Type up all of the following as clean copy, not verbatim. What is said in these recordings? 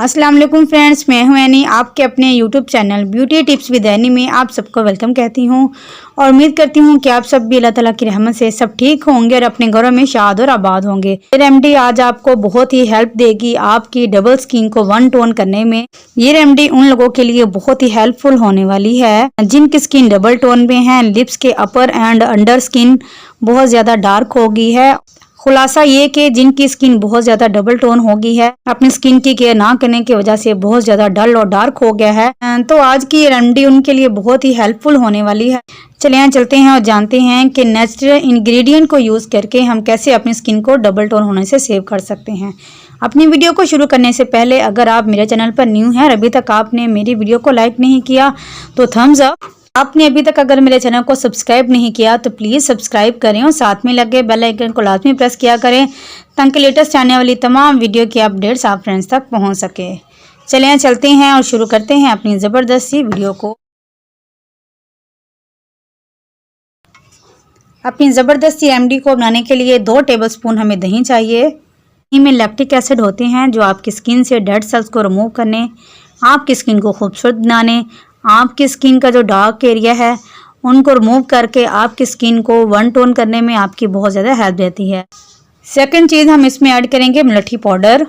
अस्सलाम वालेकुम फ्रेंड्स, मैं हूं एनी। आपके अपने YouTube channel beauty tips with any में आप सबको वेलकम कहती हूं और उम्मीद करती हूं कि आप सब भी अल्लाह ताला की रहमत से सब ठीक होंगे और अपने घरों में शाद और आबाद होंगे। ये रेमेडी आज आपको बहुत ही हेल्प देगी आपकी डबल स्किन को वन टोन करने में। ये रेमेडी उन लोगों के लिए बहुत ही हेल्पफुल होने वाली है जिनकी स्किन डबल टोन में है, लिप्स के अपर एंड अंडर स्किन बहुत ज्यादा डार्क हो गई है। खुलासा ये कि जिनकी स्किन बहुत ज्यादा डबल टोन हो गई है, अपनी स्किन की केयर ना करने की वजह से बहुत ज्यादा डल और डार्क हो गया है, तो आज की रेमेडी उनके लिए बहुत ही हेल्पफुल होने वाली है। चलिए चलते हैं और जानते हैं कि नेचुरल इंग्रेडिएंट को यूज करके हम कैसे अपनी स्किन को डबल टोन होने से सेव कर सकते हैं। अपनी वीडियो को शुरू करने से पहले अगर आप मेरे चैनल पर न्यू हैं और अभी तक आपने मेरी वीडियो को लाइक नहीं किया तो थम्स अप। आपने अभी तक अगर मेरे चैनल को सब्सक्राइब नहीं किया तो प्लीज़ सब्सक्राइब करें और साथ में लगे बेल आइकन को लाजमी प्रेस किया करें ताकि लेटेस्ट आने वाली तमाम वीडियो की अपडेट्स आप फ्रेंड्स तक पहुंच सके। चलिए चलते हैं और शुरू करते हैं अपनी ज़बरदस्त सी वीडियो को। अपनी ज़बरदस्त सी रेमेडी को बनाने के लिए 2 टेबलस्पून हमें दही चाहिए। दही में लैक्टिक एसिड होते हैं जो आपकी स्किन से डेड सेल्स को रिमूव करने, आपकी स्किन को खूबसूरत बनाने, आपकी स्किन का जो डार्क एरिया है उनको रिमूव करके आपकी स्किन को वन टोन करने में आपकी बहुत ज़्यादा हेल्प देती है। सेकंड चीज़ हम इसमें ऐड करेंगे मुलट्ठी पाउडर।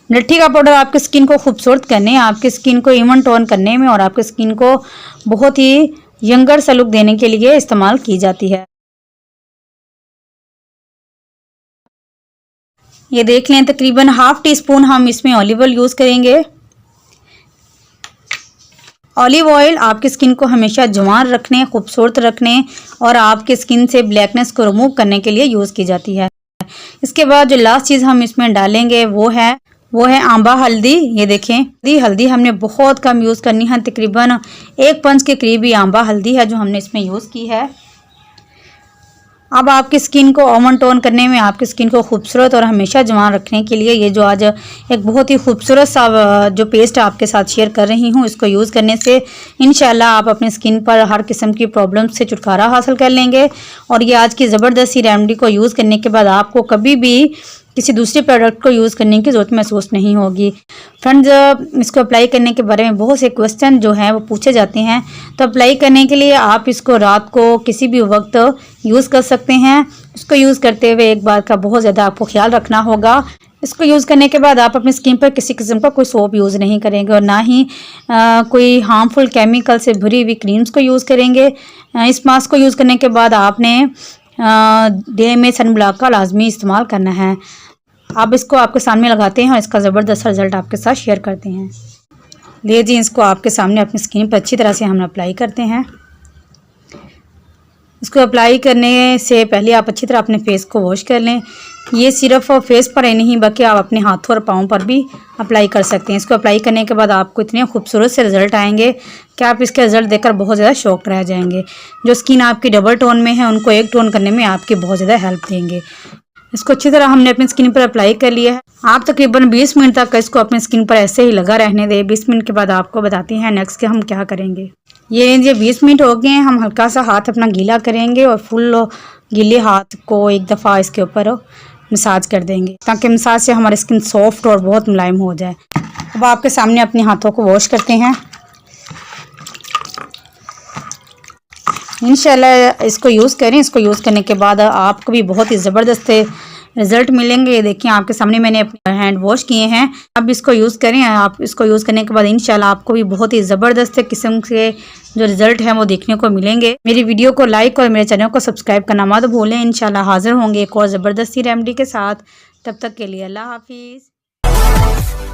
मुलट्ठी का पाउडर आपकी स्किन को खूबसूरत करने, आपकी स्किन को इवन टोन करने में और आपकी स्किन को बहुत ही यंगर सा लुक देने के लिए इस्तेमाल की जाती है। ये देख लें, तकरीबन हाफ टी स्पून हम इसमें ऑलिव ऑयल यूज़ करेंगे। ऑलिव ऑयल आपकी स्किन को हमेशा जवान रखने, खूबसूरत रखने और आपकी स्किन से ब्लैकनेस को रिमूव करने के लिए यूज़ की जाती है। इसके बाद जो लास्ट चीज़ हम इसमें डालेंगे वो है आंबा हल्दी। ये देखें, हल्दी हमने बहुत कम यूज़ करनी है, तकरीबन 1 पंच के करीब ही आंबा हल्दी है जो हमने इसमें यूज़ की है। अब आपकी स्किन को ओवन टोन करने में, आपकी स्किन को खूबसूरत और हमेशा जवान रखने के लिए ये जो आज एक बहुत ही खूबसूरत सा जो पेस्ट आपके साथ शेयर कर रही हूँ, इसको यूज़ करने से इंशाल्लाह आप अपनी स्किन पर हर किस्म की प्रॉब्लम से छुटकारा हासिल कर लेंगे। और ये आज की ज़बरदस्त रेमेडी को यूज़ करने के बाद आपको कभी भी किसी दूसरे प्रोडक्ट को यूज़ करने की ज़रूरत महसूस नहीं होगी। फ्रेंड्स, इसको अप्लाई करने के बारे में बहुत से क्वेश्चन जो हैं वो पूछे जाते हैं, तो अप्लाई करने के लिए आप इसको रात को किसी भी वक्त यूज़ कर सकते हैं। इसको यूज़ करते हुए एक बात का बहुत ज़्यादा आपको ख्याल रखना होगा, इसको यूज़ करने के बाद आप अपनी स्किन पर किसी किस्म का कोई सोप यूज़ नहीं करेंगे और ना ही कोई हार्मफुल केमिकल से भरी हुई क्रीम्स को यूज़ करेंगे। इस मास्क को यूज़ करने के बाद आपने डे में सन ब्लॉक का लाजमी इस्तेमाल करना है। आप इसको आपके सामने लगाते हैं और इसका ज़बरदस्त रिजल्ट आपके साथ शेयर करते हैं। ले जी, इसको आपके सामने अपनी स्किन पर अच्छी तरह से हम अप्लाई करते हैं। इसको अप्लाई करने से पहले आप अच्छी तरह अपने फेस को वॉश कर लें। ये सिर्फ फेस पर ही नहीं बल्कि आप अपने हाथों और पाँव पर भी अप्लाई कर सकते हैं। इसको अप्लाई करने के बाद आपको इतने खूबसूरत से रिजल्ट आएंगे कि आप इसके रिजल्ट देखकर बहुत ज़्यादा शॉक्ड रह जाएंगे। जो स्किन आपकी डबल टोन में है उनको एक टोन करने में आपकी बहुत ज़्यादा हेल्प देंगे। इसको अच्छी तरह हमने अपनी स्किन पर अप्लाई कर लिया है। आप तकरीबन 20 मिनट तक इसको अपनी स्किन पर ऐसे ही लगा रहने दें। 20 मिनट के बाद आपको बताते हैं नेक्स्ट के हम क्या करेंगे। ये 20 मिनट हो गए हैं, हम हल्का सा हाथ अपना गीला करेंगे और फुल गीले हाथ को एक दफ़ा इसके ऊपर मसाज कर देंगे ताकि मसाज से हमारी स्किन सॉफ्ट और बहुत मुलायम हो जाए। अब आपके सामने अपने हाथों को वॉश करते हैं। इंशाल्लाह इसको यूज़ करें। इसको यूज़ करने के बाद आपको भी बहुत ही ज़बरदस्त रिजल्ट मिलेंगे। ये देखिए, आपके सामने मैंने अपने हैंड वॉश किए हैं। अब इसको यूज़ करें। आप इसको यूज़ करने के बाद इंशाल्लाह आपको भी बहुत ही ज़बरदस्त किस्म के जो रिजल्ट हैं वो देखने को मिलेंगे। मेरी वीडियो को लाइक और मेरे चैनल को सब्सक्राइब करना मत भूलें। इंशाल्लाह हाजिर होंगे एक और ज़बरदस्त रेमेडी के साथ। तब तक के लिए अल्लाह हाफिज़।